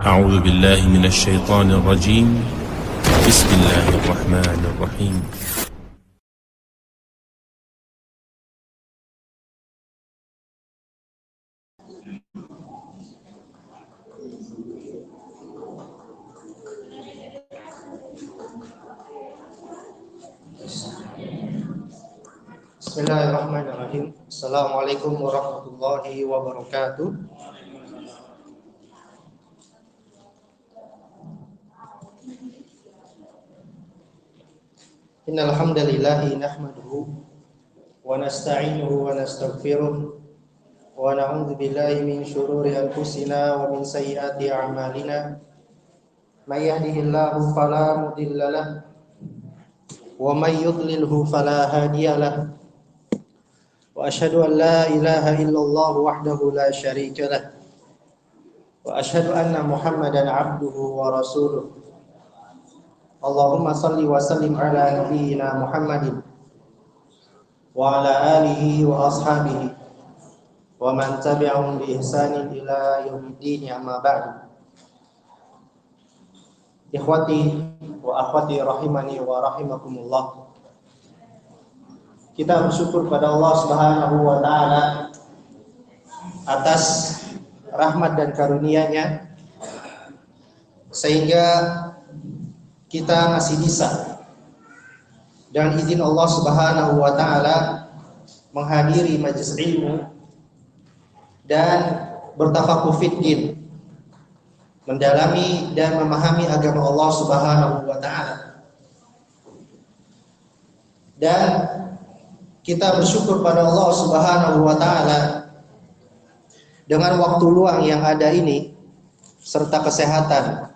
أعوذ بالله من الشيطان الرجيم. بسم الله الرحمن الرحيم. Bismillahirrahmanirrahim. Assalamualaikum warahmatullahi wabarakatuh. Innal hamdalillahi nahmaduhu wa nasta'inuhu wa nastaghfiruh wa na'udzu billahi min shururi anfusina wa min sayyiati a'malina. May yahdihillahu fala mudilla lahu wa may yudlilhu fala hadiya lahu. Wa asyhadu an la ilaha illallah wahdahu la syarika lah. Wa asyhadu anna Muhammadan abduhu wa rasuluh. Allahumma salli wa sallim ala nabiyyina Muhammadin wa ala alihi wa ashabihi wa man tabi'ahum bi ihsanin ila yaumiddin, amma ba'du. Ikhwati wa akhwati rahimani wa rahimakumullah. Kita bersyukur pada Allah Subhanahu wa taala atas rahmat dan karunia-Nya sehingga kita masih bisa dengan izin Allah Subhanahu wa taala menghadiri majelis ilmu dan bertafakuh fiddin, mendalami dan memahami agama Allah Subhanahu wa taala. Dan kita bersyukur pada Allah Subhanahu wa taala dengan waktu luang yang ada ini serta kesehatan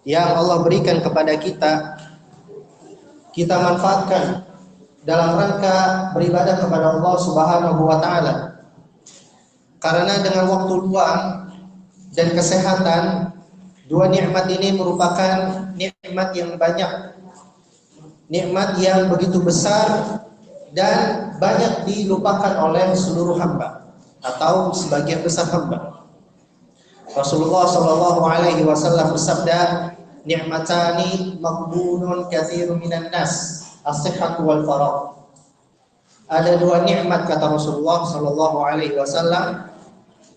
yang Allah berikan kepada kita manfaatkan dalam rangka beribadah kepada Allah Subhanahu wa taala. Karena dengan waktu luang dan kesehatan, dua nikmat ini merupakan nikmat yang banyak, nikmat yang begitu besar dan banyak dilupakan oleh seluruh hamba atau sebagian besar hamba. Rasulullah sallallahu alaihi wasallam bersabda, "Ni'matani maqbunun katsirun minan nas, as-sihhatu wal faragh." Ada dua nikmat kata Rasulullah sallallahu alaihi wasallam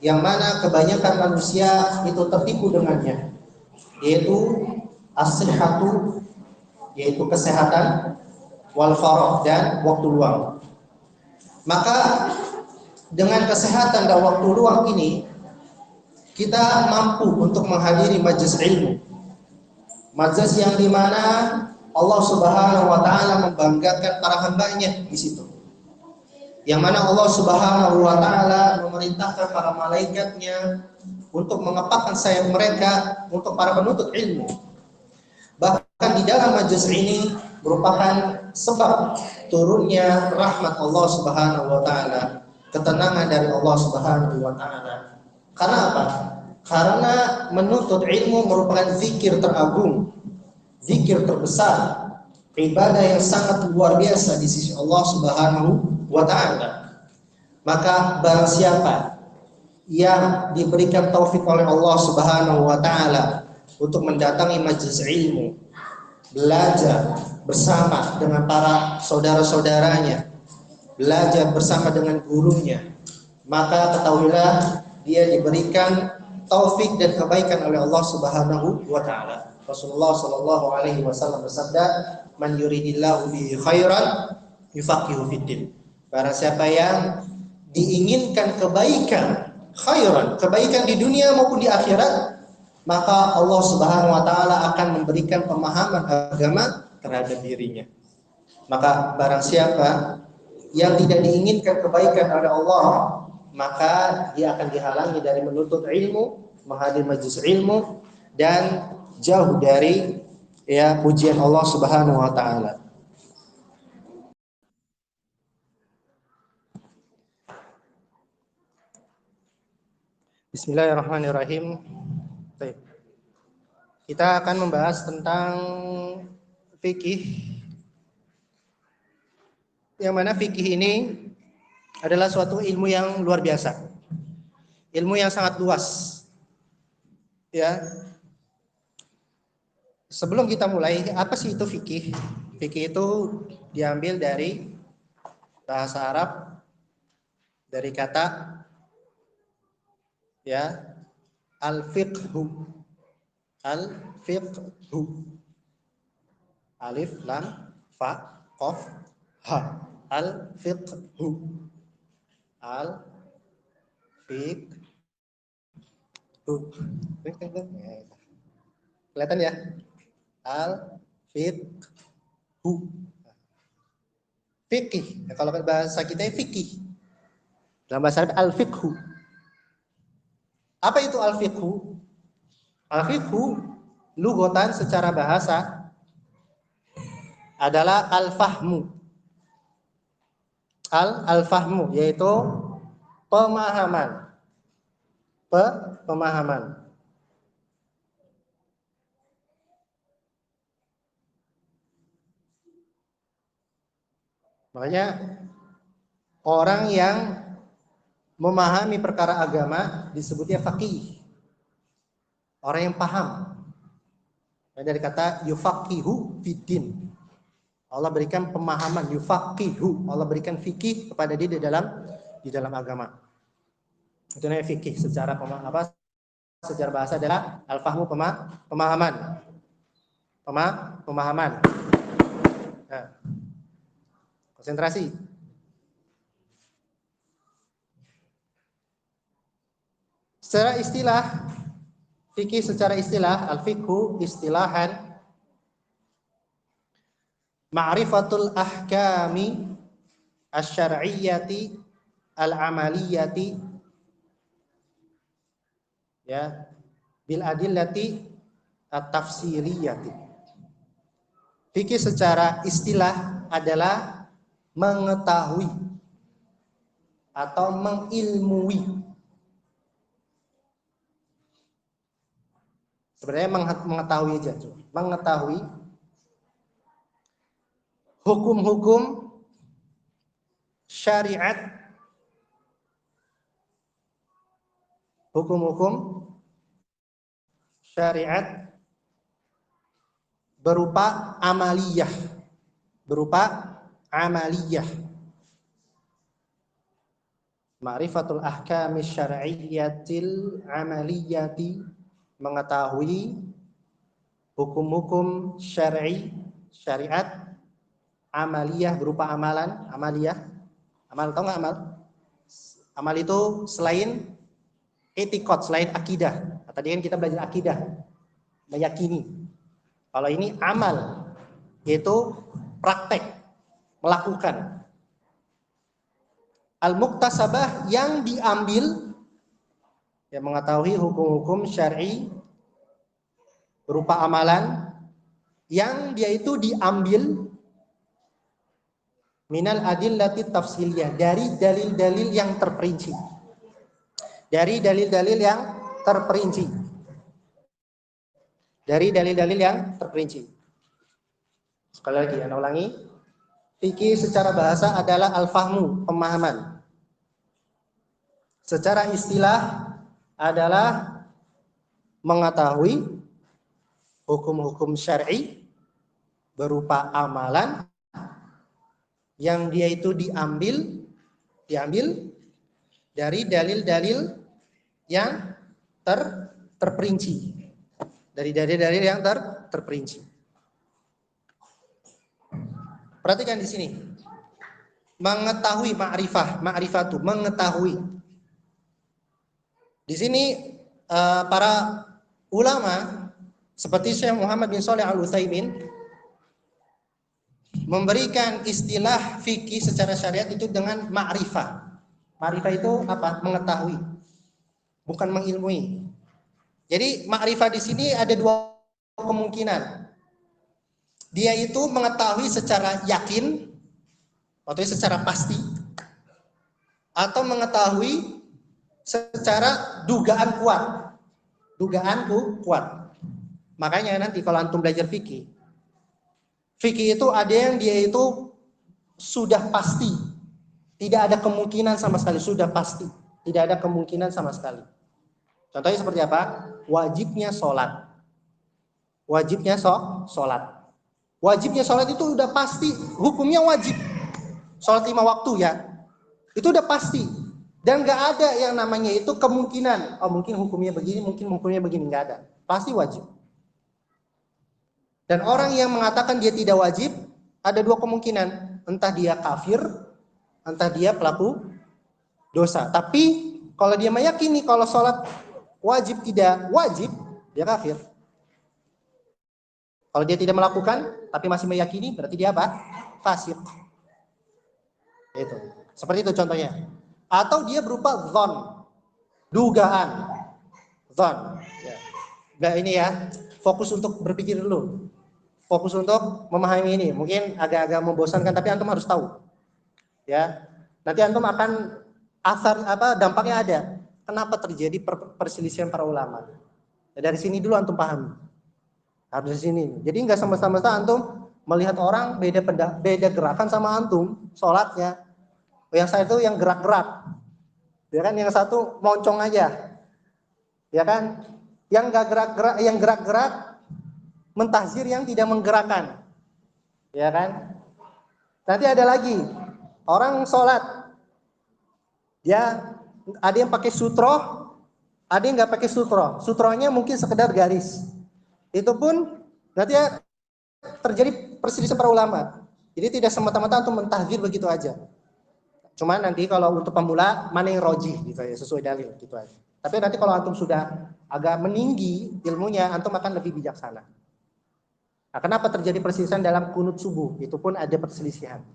yang mana kebanyakan manusia itu tertipu dengannya, yaitu as-sihhatu, yaitu kesehatan, wal faragh, dan waktu luang. Maka dengan kesehatan dan waktu luang ini kita mampu untuk menghadiri majelis ilmu, majelis yang dimana Allah Subhanahu wa taala membanggakan para hambanya di situ, yang mana Allah Subhanahu wa taala memerintahkan para malaikatnya untuk mengepakkan sayap mereka untuk para penuntut ilmu. Bahkan di dalam majelis ini merupakan sebab turunnya rahmat Allah Subhanahu wa taala, ketenangan dari Allah Subhanahu wa taala. Karena apa? Karena menuntut ilmu merupakan zikir teragung, zikir terbesar, ibadah yang sangat luar biasa di sisi Allah Subhanahu wa taala. Maka barang siapa yang diberikan taufik oleh Allah Subhanahu wa taala untuk mendatangi majelis ilmu, belajar bersama dengan para saudara-saudaranya, belajar bersama dengan gurunya, maka ketahuilah dia diberikan taufik dan kebaikan oleh Allah Subhanahu wa taala. Rasulullah sallallahu alaihi wasallam bersabda, "Man yuridillahu bihi khairan yufaqihu fiddin." Barang siapa yang diinginkan kebaikan, khairan, kebaikan di dunia maupun di akhirat, maka Allah Subhanahu wa taala akan memberikan pemahaman agama terhadap dirinya. Maka barang siapa yang tidak diinginkan kebaikan oleh Allah, maka dia akan dihalangi dari menuntut ilmu, menghadiri majelis ilmu, dan jauh dari pujian Allah Subhanahu wa taala. Bismillahirrahmanirrahim. Baik. Kita akan membahas tentang fikih, yang mana fikih ini adalah suatu ilmu yang luar biasa, ilmu yang sangat luas, Ya. Sebelum kita mulai, apa sih itu fikih? Fikih itu diambil dari bahasa Arab, dari kata ya al-fiqhu. Al-fiqhu. Alif, lam, fa, qaf, ha. Al-fiqhu. Al-fiqhu. Kelihatan ya? Al-fiqhu. Fikih. Nah, kalau bahasa kita fikih. Dalam bahasa Arab al-fiqhu. Apa itu al-fiqhu? Al-fiqhu lughatan secara bahasa adalah al-fahmu. Al-fahmu yaitu pemahaman. Pemahaman. Makanya orang yang memahami perkara agama disebutnya faqih. Orang yang paham. Dari kata yufaqihu fiddin. Allah berikan pemahaman, yufaqihu. Allah berikan fikih kepada dia di dalam agama. Itu namanya fikih secara secara bahasa adalah al-fahmu, pemahaman. Pemahaman. Nah, konsentrasi. Secara istilah fikih, secara istilah al-fiqhu istilahan ma'rifatul ahkami asy-syar'iyyati al-amaliyati ya bil adillati at-tafsiriyati. Fikih secara istilah adalah mengetahui atau mengilmui. Sebenarnya mengetahui aja, mengetahui hukum-hukum syariat, hukum-hukum syariat berupa amaliyah, Ma'rifatul ahkami syar'iyyatil amaliyati, mengetahui hukum-hukum syariat amaliyah berupa amalan, amaliyah. Amal, tahu nggak amal? Amal itu selain etikot, selain akidah. Tadi kan kita belajar akidah, meyakini. Kalau ini amal, yaitu praktek, melakukan. Al-muktasabah yang diambil, yang mengetahui hukum-hukum syar'i berupa amalan yang dia itu diambil minal adillati tafsiliyah, dari dalil-dalil yang terperinci. Dari dalil-dalil yang terperinci. Dari dalil-dalil yang terperinci. Sekali lagi, Anda ulangi. Fikih secara bahasa adalah al-fahmu, pemahaman. Secara istilah adalah mengetahui hukum-hukum syar'i berupa amalan yang dia itu diambil dari dalil-dalil yang terperinci. Dari dalil-dalil yang terperinci. Perhatikan di sini. Mengetahui ma'rifatu, mengetahui. Di sini para ulama seperti Syekh Muhammad bin Shalih Al-Utsaimin memberikan istilah fikih secara syariat itu dengan ma'rifah. Ma'rifah itu apa? Mengetahui, bukan mengilmui. Jadi ma'rifah di sini ada dua kemungkinan. Dia itu mengetahui secara yakin, atau secara pasti, atau mengetahui secara dugaan kuat. Makanya nanti kalau antum belajar fikih itu ada yang dia itu sudah pasti, tidak ada kemungkinan sama sekali, sudah pasti, tidak ada kemungkinan sama sekali. Contohnya seperti apa? wajibnya sholat. Wajibnya sholat. Wajibnya sholat itu udah pasti, hukumnya wajib. Sholat 5 waktu ya, itu udah pasti. Dan nggak ada yang namanya itu kemungkinan, oh mungkin hukumnya begini, mungkin hukumnya begini, nggak ada. Pasti wajib. Dan orang yang mengatakan dia tidak wajib, ada 2 kemungkinan. Entah dia kafir, entah dia pelaku dosa. Tapi kalau dia meyakini kalau sholat wajib tidak wajib, dia kafir. Kalau dia tidak melakukan, tapi masih meyakini, berarti dia apa? Fasik. Itu. Seperti itu contohnya. Atau dia berupa dzon, dugaan. Dzon. Ya. Nggak ini ya, fokus untuk berpikir dulu. Fokus untuk memahami ini. Mungkin agak-agak membosankan, tapi antum harus tahu. Ya. Nanti antum akan dampaknya ada. Kenapa terjadi perselisihan para ulama? Ya, dari sini dulu antum pahami. Harus di sini. Jadi nggak semesta-mesta antum melihat orang beda gerakan sama antum sholatnya. Yang satu yang gerak-gerak, ya kan? Yang satu moncong aja, ya kan? Yang nggak gerak-gerak, yang gerak-gerak mentahzir yang tidak menggerakkan, ya kan? Nanti ada lagi orang sholat, ya ada yang pakai sutro, ada yang nggak pakai sutro. Sutronya mungkin sekedar garis. Itu pun nanti terjadi perselisihan para ulama. Jadi tidak semata-mata untuk mentahzir begitu aja. Cuma nanti kalau untuk pemula mana yang rojih gitu ya, sesuai dalil gitu aja. Tapi nanti kalau antum sudah agak meninggi ilmunya, antum akan lebih bijaksana. Nah, kenapa terjadi perselisihan dalam kunut subuh? Itu pun ada perselisihan.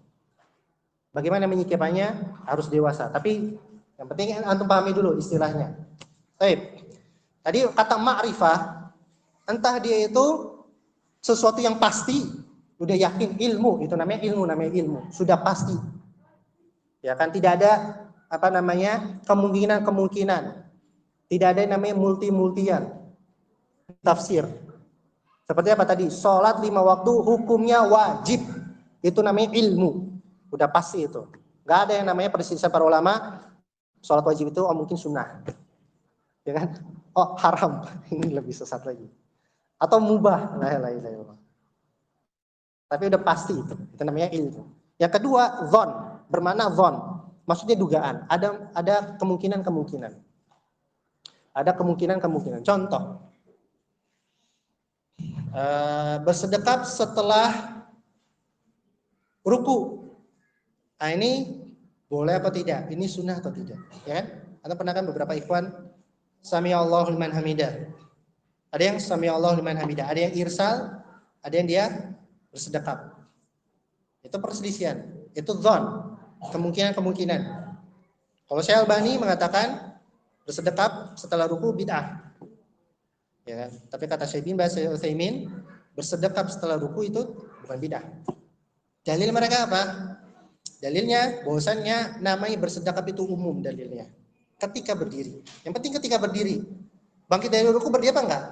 Bagaimana menyikapinya? Harus dewasa. Tapi yang penting antum pahami dulu istilahnya. Baik. Tadi kata ma'rifah, entah dia itu sesuatu yang pasti, udah yakin ilmu, itu namanya ilmu, sudah pasti. Ya kan, tidak ada kemungkinan. Tidak ada yang namanya multi-multian tafsir. Seperti apa tadi? Sholat 5 waktu hukumnya wajib. Itu namanya ilmu. Udah pasti itu. Gak ada yang namanya perselisihan para ulama. Sholat wajib itu mungkin sunnah. Ya kan? Oh haram. Ini lebih sesat lagi. Atau mubah. Tapi udah pasti itu. Itu namanya ilmu. Yang kedua, dzon. Bermakna dzon, maksudnya dugaan. Ada kemungkinan. Ada kemungkinan. Contoh, bersedekap setelah ruku. Nah, ini boleh apa tidak? Ini sunnah atau tidak? Ya kan? Anda pernah kan beberapa ikhwan sami Allahu liman hamidah. Ada yang sami Allahu liman hamidah, ada yang irsal, ada yang dia bersedekap. Itu perselisihan. Itu dzon. Kemungkinan. Kalau Syekh Albani mengatakan bersedekap setelah ruku bid'ah. Ya kan? Tapi kata Syekh bin Baz Utsaimin, bersedekap setelah ruku itu bukan bid'ah. Dalil mereka apa? Dalilnya bahwasannya namanya bersedekap itu umum dalilnya. Ketika berdiri. Yang penting ketika berdiri. Bangkit dari ruku berdiri apa enggak?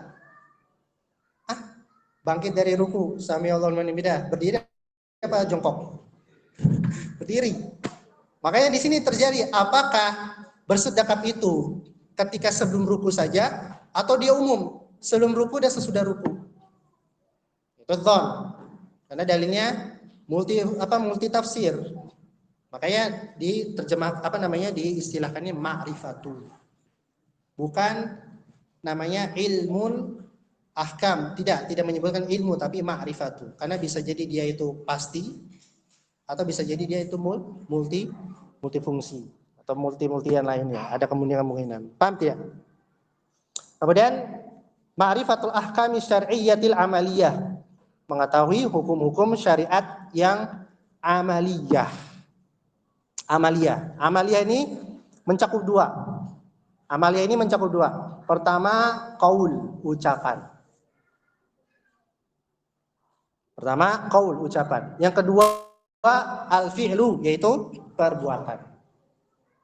Bangkit dari ruku, sami Allahu liman hamidah, berdiri apa jongkok? Berdiri. Makanya di sini terjadi apakah bersedekap itu ketika sebelum ruku saja atau dia umum sebelum ruku dan sesudah ruku? Itu dzon. Karena dalilnya multi tafsir. Makanya diistilahkannya ma'rifatu. Bukan namanya ilmun ahkam, tidak menyebutkan ilmu tapi ma'rifatu. Karena bisa jadi dia itu pasti atau bisa jadi dia itu multifungsi atau multi-multian lainnya, ada kemungkinan. Paham tidak? Kemudian ma'rifatul ahkami syar'iyyatil amaliyah, mengetahui hukum-hukum syariat yang amaliyah. Amaliyah ini mencakup dua. Pertama, qaul, ucapan. Yang kedua, al-fi'lu, yaitu perbuatan.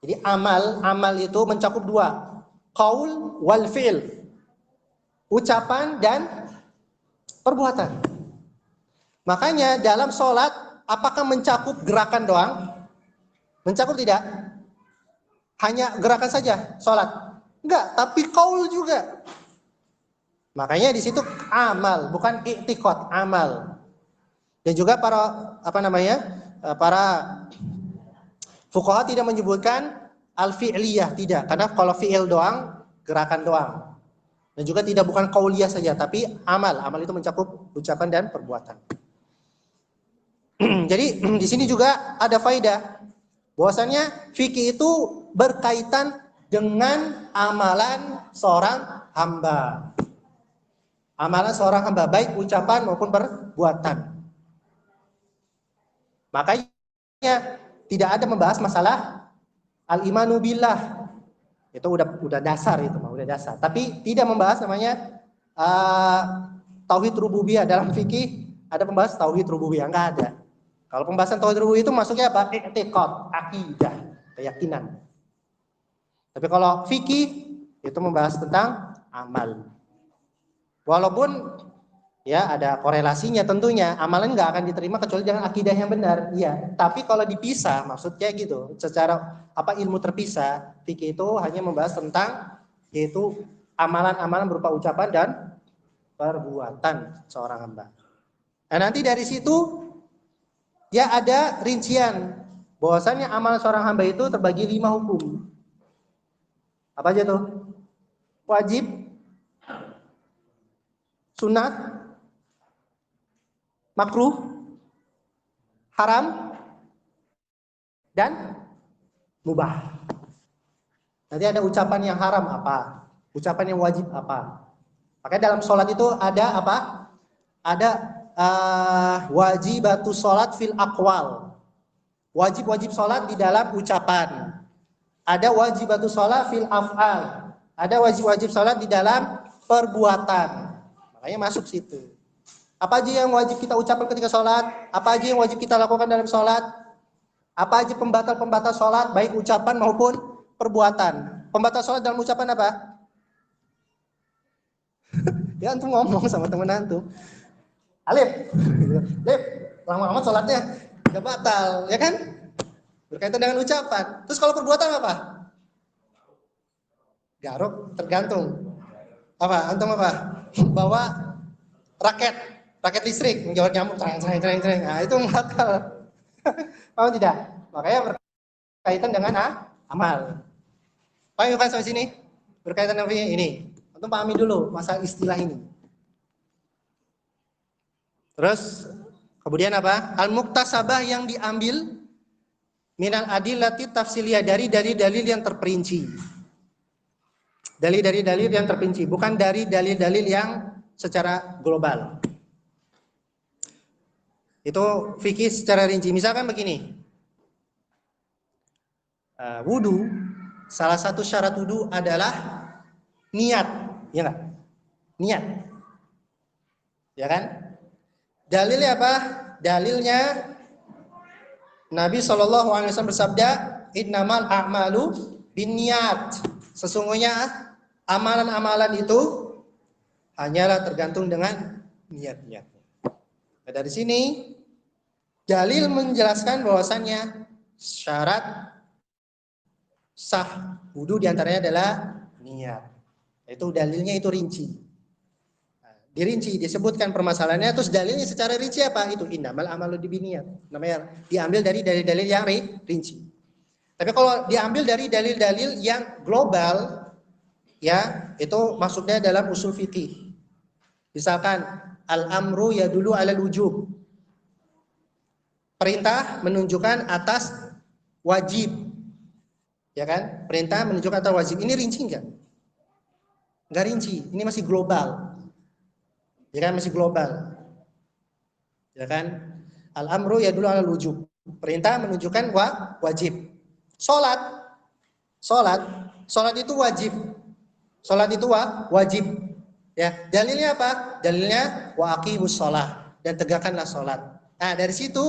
Jadi amal itu mencakup dua, qaul wal fi'l, ucapan dan perbuatan. Makanya dalam sholat apakah mencakup gerakan doang? Mencakup tidak? Hanya gerakan saja sholat? Enggak, tapi qaul juga. Makanya di situ amal, bukan i'tiqad, amal. Dan juga para para fuqaha tidak menyebutkan al-fi'liyah, tidak. Karena kalau fi'il doang, gerakan doang. Dan juga tidak bukan qauliyah saja, tapi amal. Amal itu mencakup ucapan dan perbuatan. Jadi di sini juga ada faidah bahwasannya fikih itu berkaitan dengan amalan seorang hamba. Amalan seorang hamba, baik ucapan maupun perbuatan. Makanya tidak ada membahas masalah al-imanu billah. Itu udah dasar itu mah, udah dasar. Tapi tidak membahas namanya tauhid rububiyah. Dalam fikih ada pembahas tauhid rububiyah, enggak ada. Kalau pembahasan tauhid rububiyah itu masuknya apa? I'tiqad, akidah, keyakinan. Tapi kalau fikih itu membahas tentang amal. Walaupun ya ada korelasinya tentunya, amalan nggak akan diterima kecuali dengan akidah yang benar. Iya, tapi kalau dipisah maksudnya gitu, secara ilmu terpisah, fikih itu hanya membahas tentang yaitu amalan-amalan berupa ucapan dan perbuatan seorang hamba. Nah, nanti dari situ ya ada rincian bahwasannya amalan seorang hamba itu terbagi 5 hukum. Apa aja tuh? Wajib, sunat, makruh, haram, dan mubah. Nanti ada ucapan yang haram apa? Ucapan yang wajib apa? Makanya dalam sholat itu ada apa? Ada wajibatus sholat fil aqwal. Wajib-wajib sholat di dalam ucapan. Ada wajibatus sholat fil af'al. Ada wajib-wajib sholat di dalam perbuatan. Makanya masuk situ. Apa aja yang wajib kita ucapkan ketika sholat? Apa aja yang wajib kita lakukan dalam sholat? Apa aja pembatal-pembatal sholat, baik ucapan maupun perbuatan? Pembatal sholat dalam ucapan apa? Ya antum ngomong sama temen antum. Alif, Lip, lama amat sholatnya udah batal, ya kan? Berkaitan dengan ucapan. Terus kalau perbuatan apa? Garuk, tergantung. Apa? Antum apa? Bawa raket listrik, menjawab nyamuk, cereng. Nah, itu batal. Paham tidak? Makanya berkaitan dengan amal. Paham kan sampai sini? Berkaitan dengan ini. Antum pahami dulu masalah istilah ini. Terus kemudian apa? Al-muktasabah yang diambil minal adillati tafsiliyah, dari dalil yang terperinci. Dari dalil yang terperinci, bukan dari dalil-dalil yang secara global. Itu fikih secara rinci. Misalkan begini. Wudu, salah satu syarat wudu adalah niat, ya enggak? Niat. Ya kan? Dalilnya apa? Dalilnya Nabi SAW bersabda, "Innamal a'malu binniyat." Sesungguhnya amalan-amalan itu hanyalah tergantung dengan niat-niatnya. Nah, dari sini dalil menjelaskan bahwasannya syarat sah wudu diantaranya adalah niat. Itu dalilnya itu rinci. Dirinci, disebutkan permasalahannya, terus dalilnya secara rinci apa? Itu innamal amalu binniyat. Namanya diambil dari dalil-dalil yang rinci. Tapi kalau diambil dari dalil-dalil yang global, ya, itu maksudnya dalam usul fikih. Misalkan al-amru yadullu 'alal wujub. Perintah menunjukkan atas wajib. Ya kan? Perintah menunjukkan atas wajib. Ini rinci enggak? Enggak rinci. Ini masih global. Ya kan, masih global. Ya kan? Al-amru yadullu 'alal wujub. Perintah menunjukkan wajib. Salat itu wajib. Salat itu wajib. Ya, dalilnya apa? Dalilnya wa aqimus shalah, dan tegakkanlah salat. Nah, dari situ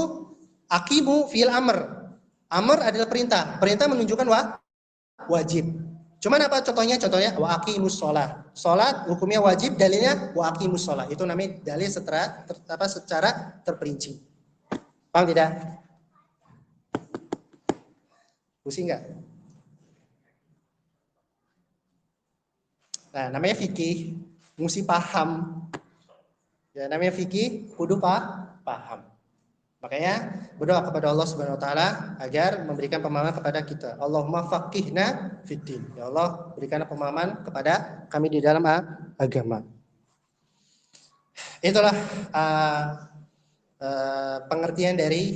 aqimu fi'il amr. Amr adalah perintah. Perintah menunjukkan wajib. Cuman apa contohnya? Contohnya wa aqimus shalah. Salat hukumnya wajib, dalilnya wa aqimus shalah. Itu namanya dalil secara terperinci. Paham tidak? Pusing enggak? Nah, namanya fikih. mesti paham. Ya, namanya fikih kudu paham. Makanya berdoa kepada Allah Subhanahu wa taala agar memberikan pemahaman kepada kita. Allahumma faqihna fiddin. Ya Allah, berikanlah pemahaman kepada kami di dalam agama. Itulah pengertian dari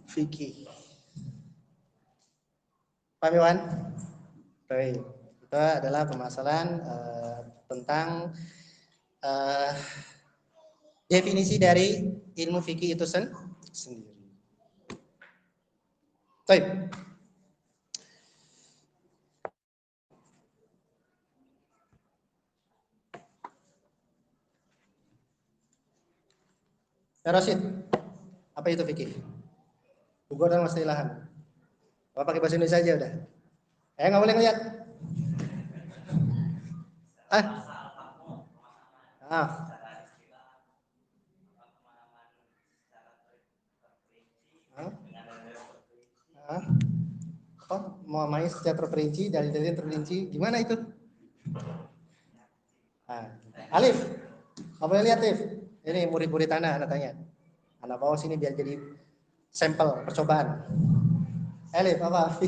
fikih. Paham Iwan? Baik. Itu adalah permasalahan tentang definisi dari ilmu fikih itu sendiri. Baik. Ya Rashid, apa itu fikih? Gugur dan istilahan. Apa pakai bahasa Indonesia aja udah? Nggak boleh ngeliat. Ah. Mau main secara terperinci, dari terperinci, gimana itu? Alif, nggak boleh lihat Alif. Ini murid-murid anak tanya. Anak bawa sini biar jadi sampel percobaan. Alif apa?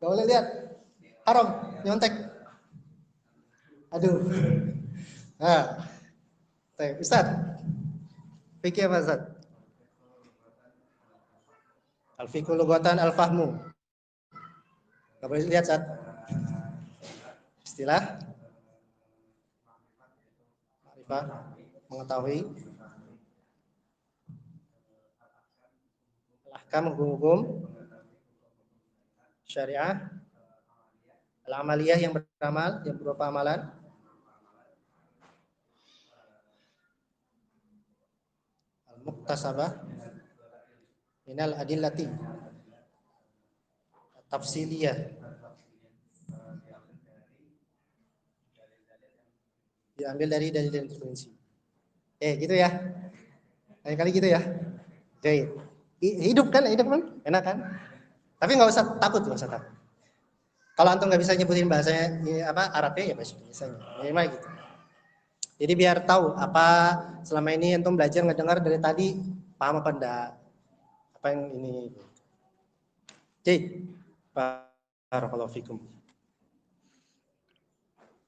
Gak boleh lihat. Haram, nyontek. Aduh. Nah, Ustaz. Fikih apa Ustaz? Al-fiqhu lugatan al-fahmu. Gak boleh lihat Ustaz. Istilah ma'rifah, mengetahui al-ahkam, hukum syariah, al-amaliyah yang beramal, yang berupa amalan, al-muktasabah minal adillati tafsiliyah, diambil dari dalil terperinci. Gitu ya. Lain kali gitu ya. Jadi hidup kan, enak kan? Tapi nggak usah takut, Kalau antum nggak bisa nyebutin bahasanya Arabnya ya bahasanya, memang gitu. Jadi biar tahu apa selama ini antum belajar ngedengar dari tadi paham apa enggak, apa yang ini. Jadi, barakallahu fikum.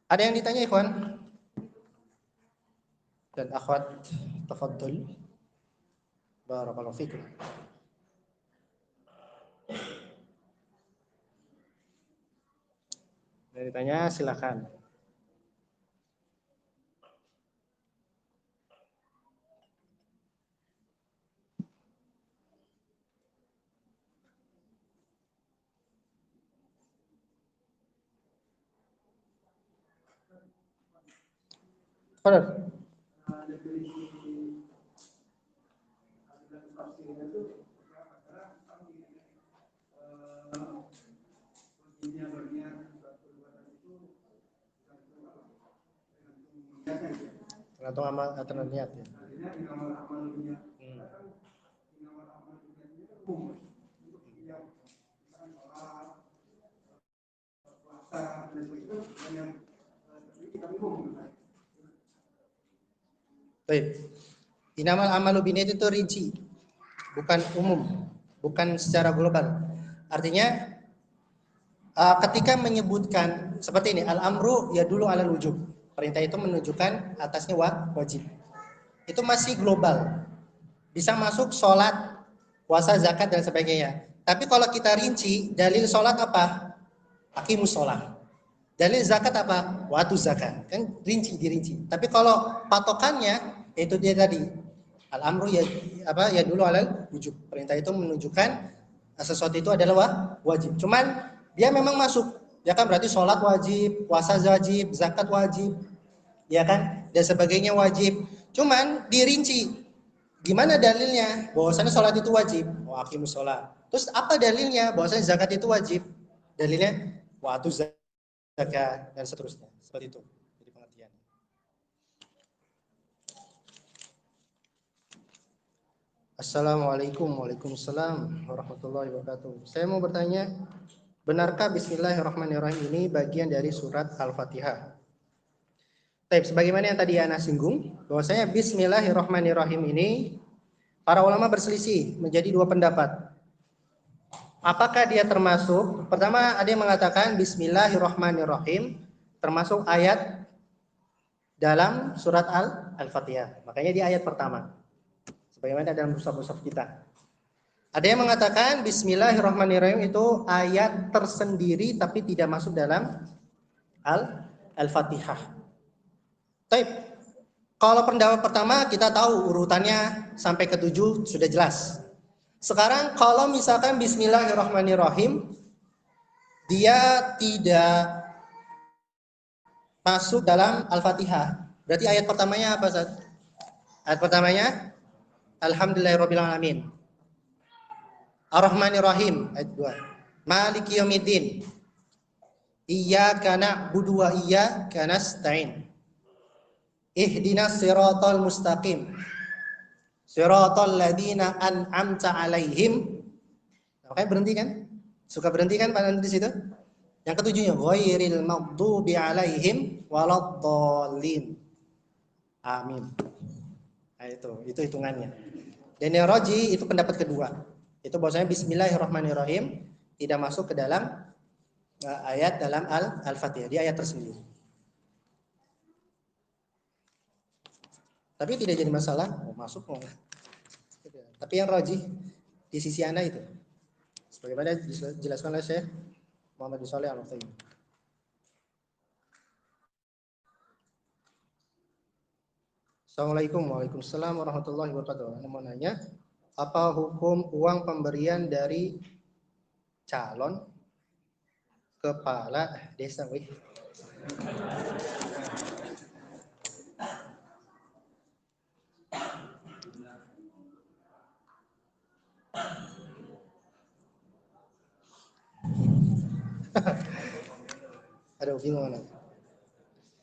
Ada yang ditanya ikhwan dan akhwat, tafadhol. Barakallahu fikum. Ada ditanya silakan. Tafadhol. Tergantung amal atau niat ya. Baik. Inamal amalu biniyat itu rinci, bukan umum, bukan secara global. Artinya ketika menyebutkan seperti ini, al-amru ya dulu ala wujub. Perintah itu menunjukkan atasnya wajib. Itu masih global. Bisa masuk sholat, puasa, zakat dan sebagainya. Tapi kalau kita rinci, dalil sholat apa? Aqimus sholat. Dalil zakat apa? Watu zakat. Kan dirinci. Tapi kalau patokannya itu dia tadi. Al-amru ya dulu ala wujub. Perintah itu menunjukkan sesuatu itu adalah wajib. Cuman dia memang masuk, ya kan, berarti sholat wajib, puasa wajib, zakat wajib, ya kan, dan sebagainya wajib. Cuman dirinci, gimana dalilnya bahwasanya sholat itu wajib? Aqimus sholat. Terus apa dalilnya bahwasanya zakat itu wajib? Dalilnya watu zakat dan seterusnya, seperti itu. Jadi pengertian. Assalamualaikum, waalaikumsalam warahmatullahi wabarakatuh. Saya mau bertanya, benarkah Bismillahirrahmanirrahim ini bagian dari surat Al-Fatihah? Baik, sebagaimana yang tadi Ana singgung, bahwasanya Bismillahirrahmanirrahim ini para ulama berselisih menjadi dua pendapat. Apakah dia termasuk, pertama ada yang mengatakan Bismillahirrahmanirrahim termasuk ayat dalam surat Al-Fatihah. Makanya di ayat pertama. Sebagaimana dalam mushaf-mushaf kita. Ada yang mengatakan Bismillahirrahmanirrahim itu ayat tersendiri tapi tidak masuk dalam Al-Fatihah. Baik. Kalau pendapat pertama kita tahu urutannya sampai ke 7 sudah jelas. Sekarang kalau misalkan Bismillahirrahmanirrahim dia tidak masuk dalam Al-Fatihah. Berarti ayat pertamanya apa, Ustaz? Ayat pertamanya Alhamdulillahirabbil alamin. Ar-Rahmanir-Rahim ayat 2. Maliki yaumiddin. Iyyaka na'budu wa iyyaka nasta'in. Ihdinas siratal mustaqim. Siratal ladzina an'amta 'alaihim. Makanya berhenti kan? Suka berhenti kan pada di situ? Yang ketujuhnya ghairil maghdubi 'alaihim waladdallin. Amin. Nah, itu hitungannya. Dan yang roji itu pendapat kedua. Itu bahwasanya Bismillahirrahmanirrahim tidak masuk ke dalam ayat dalam Al-Fatihah, di ayat tersendiri. Tapi tidak jadi masalah, mau masuk mau. Tapi yang roji di sisi Anda itu. Sebagaimana dijelaskan oleh Syekh Muhammad bin Shalih Al-Utsaimin. Assalamualaikum Waalaikumsalam warahmatullahi wabarakatuh. Saya mau nanya, apa hukum uang pemberian dari calon kepala desa? Wih. Aduh, bingung.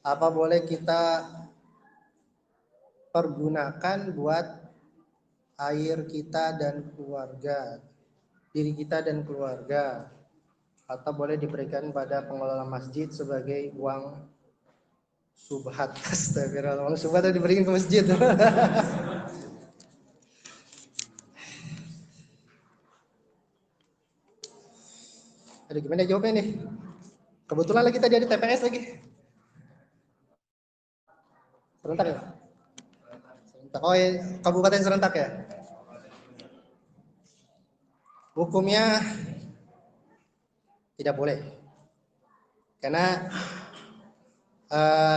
Apa boleh kita pergunakan buat air kita dan keluarga, diri kita dan keluarga, atau boleh diberikan pada pengelola masjid sebagai uang subhat? Astagfirullah, uang subhat itu diberikan ke masjid. Aduh, gimana jawabnya nih? Kebetulan lagi tadi ada TPS lagi. Serentak ya? Oh, kabupaten serentak ya? Hukumnya tidak boleh, karena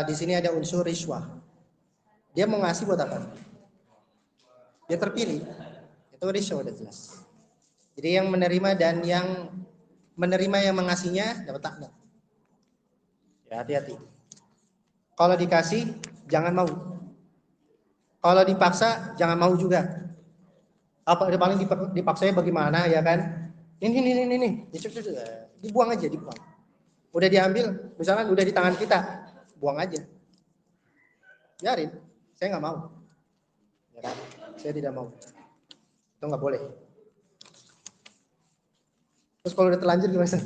di sini ada unsur riswah. Dia mau ngasih buat apa? Dia terpilih, itu riswah udah jelas. Jadi yang menerima dan yang menerima yang mengasihnya dapat takna. Ya, hati-hati. Kalau dikasih jangan mau. Kalau dipaksa jangan mau juga. Apa paling dipaksanya bagaimana ya kan? Ini. Dibuang aja, dibuang. Udah diambil, misalkan udah di tangan kita, buang aja. Biarin, saya nggak mau. Ya kan? Saya tidak mau. Itu nggak boleh. Terus kalau udah terlanjur gimana?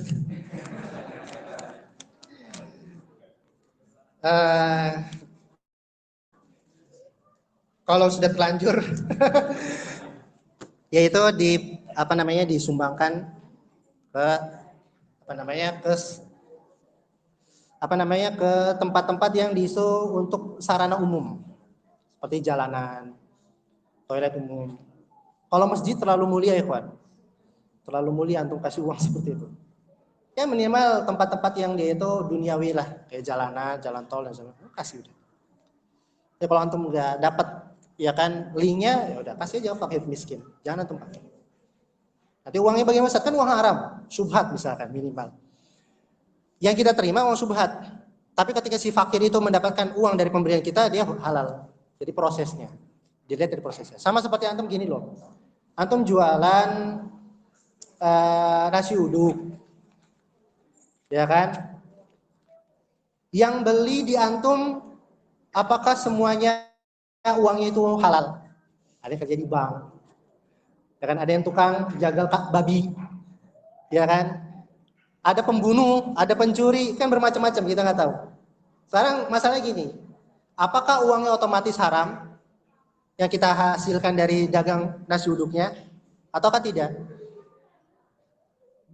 Kalau sudah terlanjur, yaitu disumbangkan ke tempat-tempat yang diisu untuk sarana umum, seperti jalanan, toilet umum. Kalau masjid terlalu mulia, ikhwan, terlalu mulia untuk kasih uang seperti itu. Ya minimal tempat-tempat yang dia itu duniawi lah, kayak jalanan, jalan tol dan sebagainya, kasih udah. Ya kalau antum nggak dapat, ya kan linknya, ya udah kasih aja fakir miskin, jangan antum pakai. Nanti uangnya bagaimana? Kan uang haram, subhat misalkan minimal. Yang kita terima uang subhat, tapi ketika si fakir itu mendapatkan uang dari pemberian kita, dia halal. Jadi prosesnya, dilihat dari prosesnya. Sama seperti antum gini loh, antum jualan nasi uduk, ya kan? Yang beli di antum, apakah semuanya uangnya itu halal? Ada yang kerja di bank, ya kan? Ada yang tukang jagal babi, ya kan? ada pembunuh, ada pencuri, kan bermacam-macam, kita nggak tahu. Sekarang masalahnya gini, apakah uangnya otomatis haram yang kita hasilkan dari dagang nasi uduknya, ataukah tidak?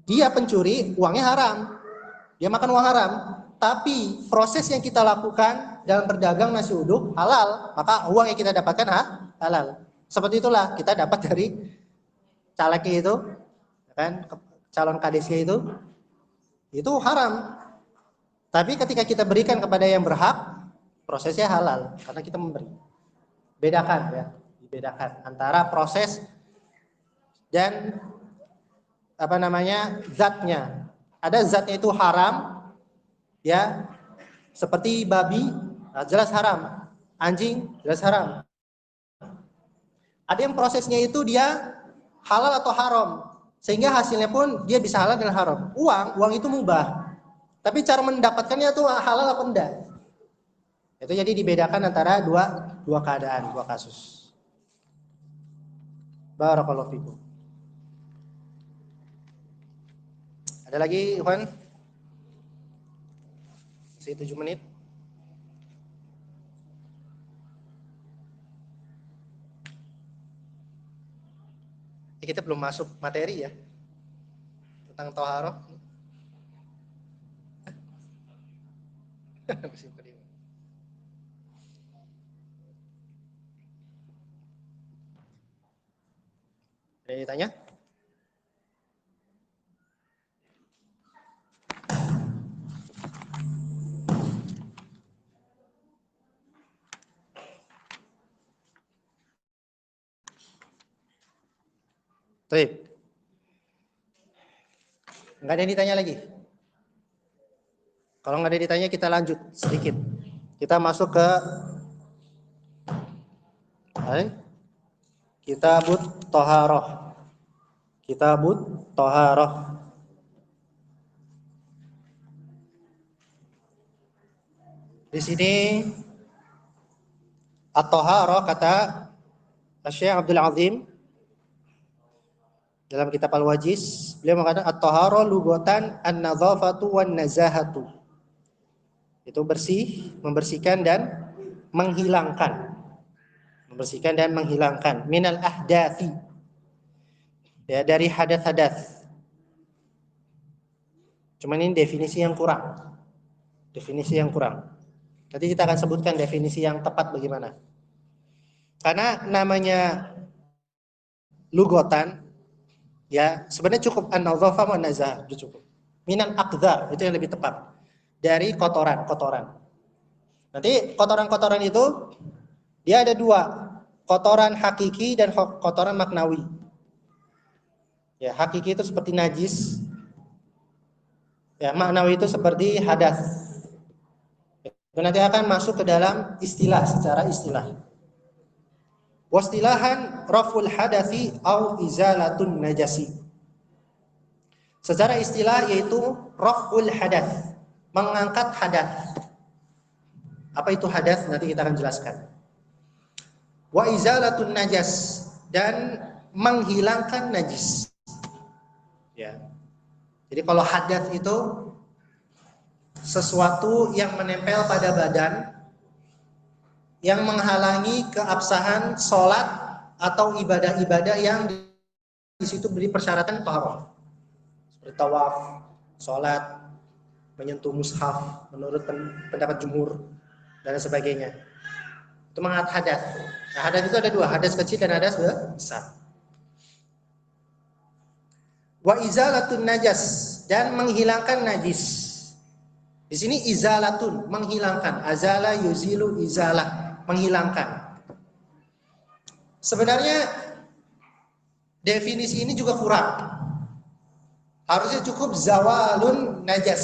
Dia pencuri, uangnya haram, dia makan uang haram, tapi proses yang kita lakukan dalam berdagang nasi uduk halal, maka uang yang kita dapatkan halal. Seperti itulah kita dapat dari calegnya itu, kan, calon kadesnya itu haram. Tapi ketika kita berikan kepada yang berhak, prosesnya halal karena kita memberi. Bedakan ya, dibedakan antara proses dan zatnya. Ada zatnya itu haram, ya, seperti babi, jelas haram. Anjing, jelas haram. Ada yang prosesnya itu dia halal atau haram, sehingga hasilnya pun dia bisa halal dan haram. Uang itu mubah, tapi cara mendapatkannya itu halal apa enggak. Itu jadi dibedakan antara dua keadaan, dua kasus. Barakallahu fikum. Ada lagi, Ikhwan? Masih 7 menit. Kita belum masuk materi ya tentang thaharah. Ada yang ditanya? Baik. Enggak ada yang ditanya lagi? Kalau nggak ada yang ditanya, kita lanjut sedikit. Kita masuk ke Kitabut Thaharah. Kitabut Thaharah. Di sini At-Thaharah kata Syekh Abdul Azim dalam kitab Al-Wajiz, beliau mengatakan at-thaharah lughatan an-nadzafatu wan-nazahatu. Itu bersih, membersihkan dan menghilangkan. Membersihkan dan menghilangkan minal ahdathi. Ya, dari hadas-hadas. Cuman ini definisi yang kurang. Definisi yang kurang. Nanti kita akan sebutkan definisi yang tepat bagaimana. Karena namanya lughatan, ya, sebenarnya cukup an-nadzafah wa nazah, itu cukup. Minal aqdar, itu yang lebih tepat. Dari kotoran. Nanti kotoran-kotoran itu dia ada dua, kotoran hakiki dan kotoran maknawi. Ya, hakiki itu seperti najis. Ya, maknawi itu seperti hadas. Itu nanti akan masuk ke dalam istilah, secara istilah. Wastilahan raful hadasi au izalatun najasi. Secara istilah yaitu raful hadas, mengangkat hadas. Apa itu hadas? Nanti kita akan jelaskan. Wa izalatun najas, dan menghilangkan najis. Ya. Jadi kalau hadas itu sesuatu yang menempel pada badan yang menghalangi keabsahan sholat atau ibadah-ibadah yang di situ beri persyaratan thaharah. Seperti tawaf, sholat, menyentuh mushaf menurut pendapat jumhur dan sebagainya. Itu mengangkat hadas. Nah, hadas itu ada dua, hadas kecil dan hadas besar. Wa izalatun najas, dan menghilangkan najis. Di sini izalatun, menghilangkan. Azala yuzilu izalah, menghilangkan. Sebenarnya definisi ini juga kurang. Harusnya cukup zawalun najas.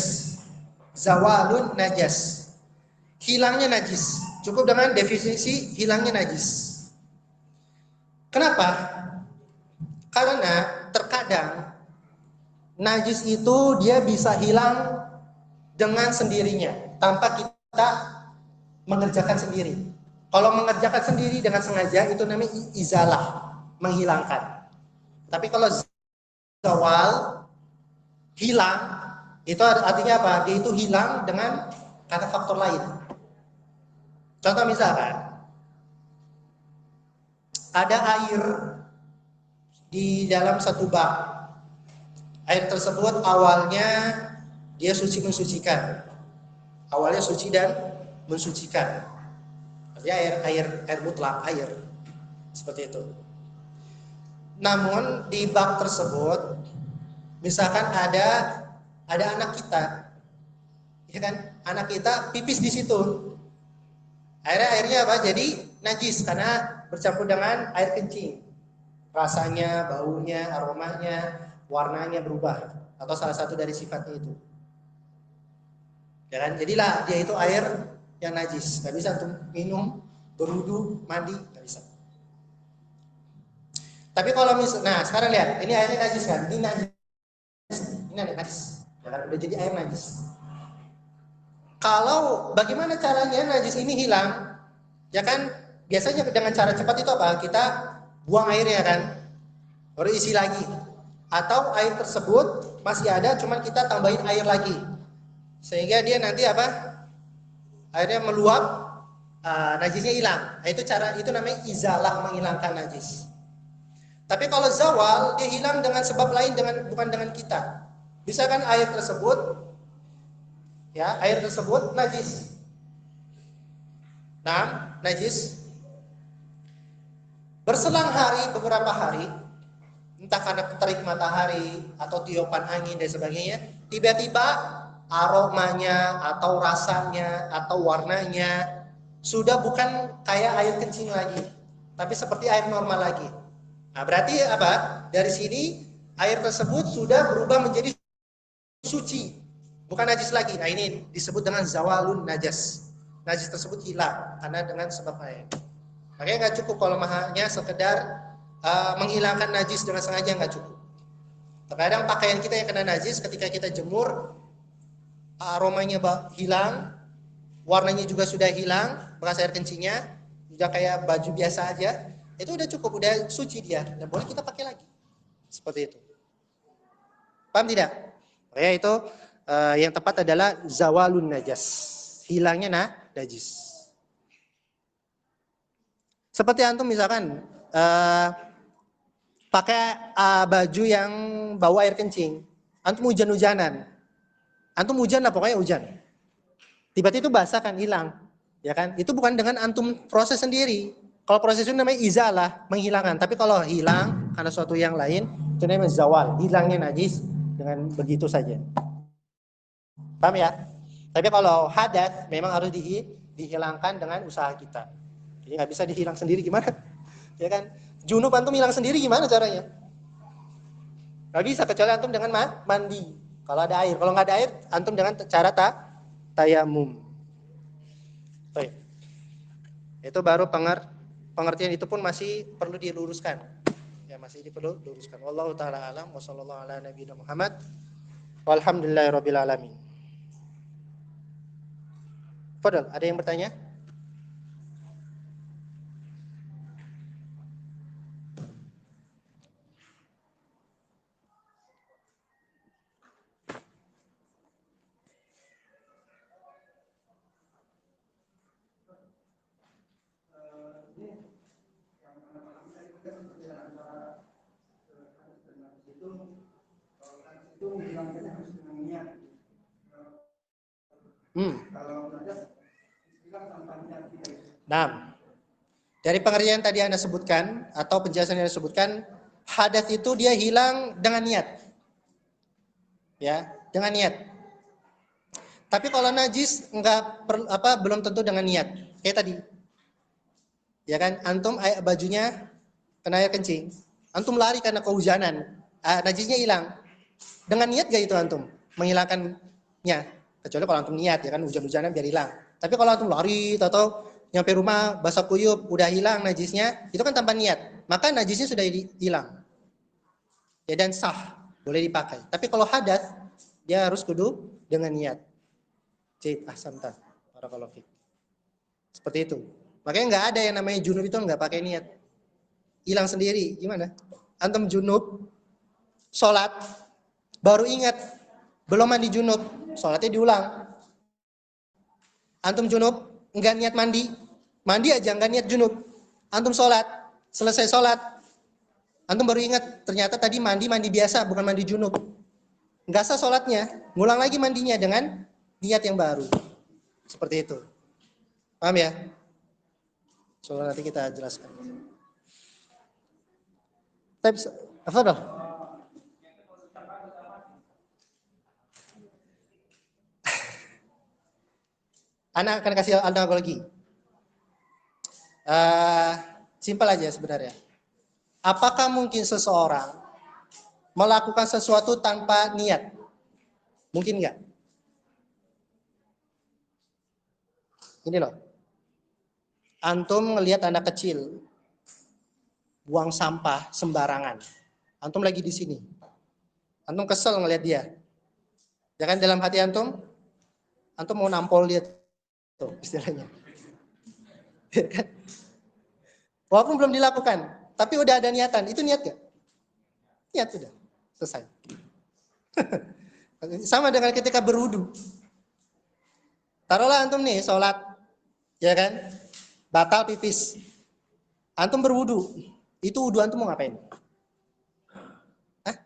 Zawalun najas. Hilangnya najis. Cukup dengan definisi hilangnya najis. Kenapa? Karena terkadang najis itu dia bisa hilang dengan sendirinya, tanpa kita mengerjakan sendiri. Kalau mengerjakan sendiri dengan sengaja, itu namanya izalah, menghilangkan. Tapi kalau zawal, hilang, Itu artinya apa? Dia itu hilang dengan karena faktor lain. Contoh misalkan ada air di dalam satu bak. Air tersebut awalnya dia suci mensucikan. Awalnya suci dan mensucikan. Artinya air mutlak, air. Seperti itu. Namun di bak tersebut misalkan ada anak kita. Ya kan? Anak kita pipis di situ. Airnya apa? Jadi najis karena bercampur dengan air kencing. Rasanya, baunya, aromanya, warnanya berubah atau salah satu dari sifatnya itu. Ya kan? Jadilah dia itu air yang najis. Gak bisa untuk minum, berwudu, mandi, gak bisa. Tapi kalau nah sekarang lihat, ini airnya najis kan? Ini najis. Ini air najis. Ya kan? Udah jadi air najis. Kalau bagaimana caranya najis ini hilang? Ya kan? Biasanya dengan cara cepat itu apa? Kita buang airnya kan? Baru isi lagi. Atau air tersebut masih ada, cuman kita tambahin air lagi. Sehingga dia nanti apa? Airnya meluap, najisnya hilang. Itu namanya izalah, menghilangkan najis. Tapi kalau zawal, dia hilang dengan sebab lain, bukan dengan kita. Misalkan air tersebut najis. Nah, najis. Berselang beberapa hari, entah karena terik matahari atau tiupan angin dan sebagainya, tiba-tiba aromanya atau rasanya atau warnanya sudah bukan kayak air kencing lagi, tapi seperti air normal lagi. Nah, berarti apa? Dari sini air tersebut sudah berubah menjadi suci, bukan najis lagi. Nah, ini disebut dengan zawalun najas. Najis tersebut hilang karena dengan sebab air. Makanya nggak cukup kalau hanya sekedar menghilangkan najis dengan sengaja, nggak cukup. Terkadang pakaian kita yang kena najis ketika kita jemur, aromanya hilang, warnanya juga sudah hilang, bekas air kencingnya, sudah kayak baju biasa aja, itu udah cukup, udah suci dia, dan boleh kita pakai lagi. Seperti itu. Paham tidak? Makanya itu yang tepat adalah zawalun najas, hilangnya najis. Seperti antum misalkan pakai baju yang bawa air kencing, antum hujan-hujanan, antum hujan lah pokoknya hujan, tiba-tiba itu basah kan, hilang, ya kan? Itu bukan dengan antum proses sendiri. Kalau proses itu namanya izalah, menghilangkan. Tapi kalau hilang karena suatu yang lain, itu namanya zawal, hilangnya najis dengan begitu saja. Paham ya? Tapi kalau hadas memang harus dihilangkan dengan usaha kita. Jadi nggak bisa dihilang sendiri, gimana? Ya kan? Junub antum hilang sendiri gimana caranya? Nggak bisa, kecuali antum dengan mandi. Kalau ada air, kalau nggak ada air, antum dengan cara tayamum. Baik. Itu baru pengertian, itu pun masih perlu diluruskan. Ya, masih perlu diluruskan. Wallahu taala alam wa sallallahu ala nabiyina Muhammad. Walhamdulillahirabbil alamin. Fadal, ada yang bertanya? Nah, dari pengertian tadi Anda sebutkan atau penjelasan yang Anda sebutkan, hadas itu dia hilang dengan niat. Ya, dengan niat. Tapi kalau najis belum tentu dengan niat. Kayak tadi. Ya kan, antum bajunya kena air kencing. Antum lari karena kehujanan. Najisnya hilang. Dengan niat gak itu antum menghilangkannya? Kecuali kalau antum niat, ya kan, hujan-hujanan biar hilang. Tapi kalau antum lari atau nyampe rumah basah kuyup udah hilang najisnya, itu kan tanpa niat. Maka najisnya sudah hilang. Ya, dan sah, boleh dipakai. Tapi kalau hadas, dia harus kudu dengan niat. Ahsantan. Barakallahu fiik. Seperti itu. Makanya nggak ada yang namanya junub itu nggak pakai niat. Hilang sendiri. Gimana? Antum junub, sholat, baru ingat belum mandi junub, sholatnya diulang. Antum junub, enggak niat mandi, mandi aja enggak niat junub. Antum sholat, selesai sholat, antum baru ingat ternyata tadi mandi biasa, bukan mandi junub. Enggak sah sholatnya, ngulang lagi mandinya dengan niat yang baru. Seperti itu. Paham ya? Soalnya nanti kita jelaskan. Tafadhol. Anak akan kasih analogi. Simpel aja sebenarnya. Apakah mungkin seseorang melakukan sesuatu tanpa niat? Mungkin enggak? Ini loh. Antum ngelihat anak kecil buang sampah sembarangan. Antum lagi di sini. Antum kesel ngelihat dia. Ya kan dalam hati antum mau nampol dia tuh istilahnya. Walaupun belum dilakukan, tapi udah ada niatan. Itu niat gak? Niat sudah. Selesai. Sama dengan ketika berwudu. Taruhlah antum nih sholat, ya kan? Batal pipis. Antum berwudu. Itu wudu antum mau ngapain? Hah?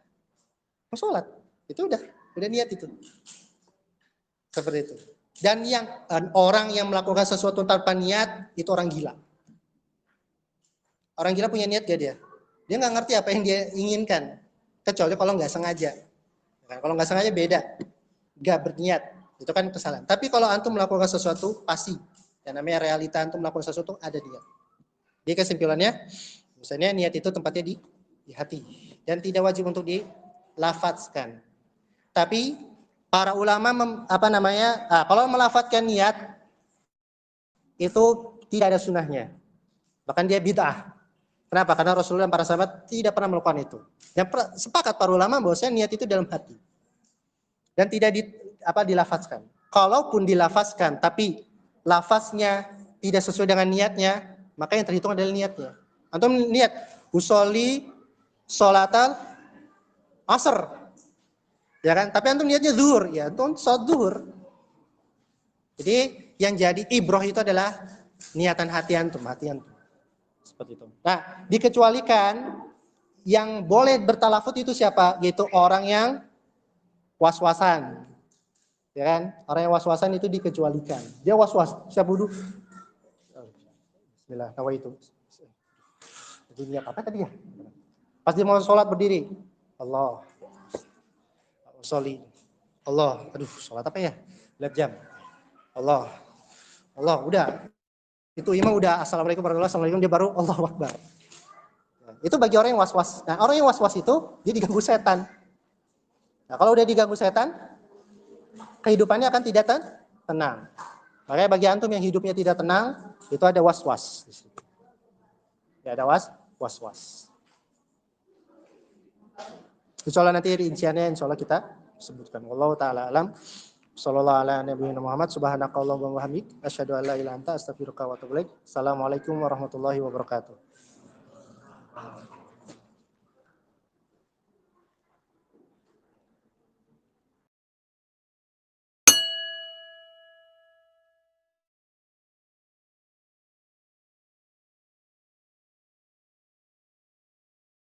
Mau sholat. Itu udah niat itu. Seperti itu. Dan orang yang melakukan sesuatu tanpa niat itu orang gila. Orang gila punya niat gak dia? Dia nggak ngerti apa yang dia inginkan, kecuali kalau nggak sengaja. Kalau nggak sengaja beda, nggak berniat itu kan kesalahan. Tapi kalau antum melakukan sesuatu pasti, yang namanya realita antum melakukan sesuatu ada niat. Jadi kesimpulannya, misalnya niat itu tempatnya di hati dan tidak wajib untuk dilafadzkan. Tapi para ulama kalau melafadzkan niat itu tidak ada sunnahnya. Bahkan dia bid'ah. Kenapa? Karena Rasulullah dan para sahabat tidak pernah melakukan itu. Dan sepakat para ulama bahwasanya niat itu dalam hati. Dan tidak dilafazkan. Kalaupun dilafazkan tapi lafaznya tidak sesuai dengan niatnya, maka yang terhitung adalah niatnya. Antum niat usolli sholatal asr. Ya kan? Tapi antum niatnya zuhur, ya antum sholat zuhur. Jadi yang jadi ibrah itu adalah niatan hati antum. Seperti itu. Nah, dikecualikan yang boleh bertalafut itu siapa? Yaitu orang yang was-wasan. Ya kan? Orang yang was-wasan itu dikecualikan. Dia was-was, siap wudu. Bismillah, nawaitu. Itu niat apa tadi ya? Pas dia mau sholat berdiri. Allah. Sholli. Allah. Aduh, sholat apa ya? Lihat jam. Allah. Udah. Itu imam udah assalamualaikum warahmatullahi wabarakatuh, dia baru Allahu Akbar. Itu bagi orang yang was-was. Nah, orang yang was-was itu dia diganggu setan. Nah, kalau udah diganggu setan, kehidupannya akan tidak tenang. Makanya bagi antum yang hidupnya tidak tenang, itu ada was-was. Ya, ada was-was. Insyaallah nanti rinciannya insyaallah kita sebutkan. Wallahu taala alam. Sallallahu ala nabiyina Muhammad subhanakallahumma wa bihamdik asyhadu an la ilaha illa anta astaghfiruka wa atubu ilaik. Assalamualaikum warahmatullahi wabarakatuh.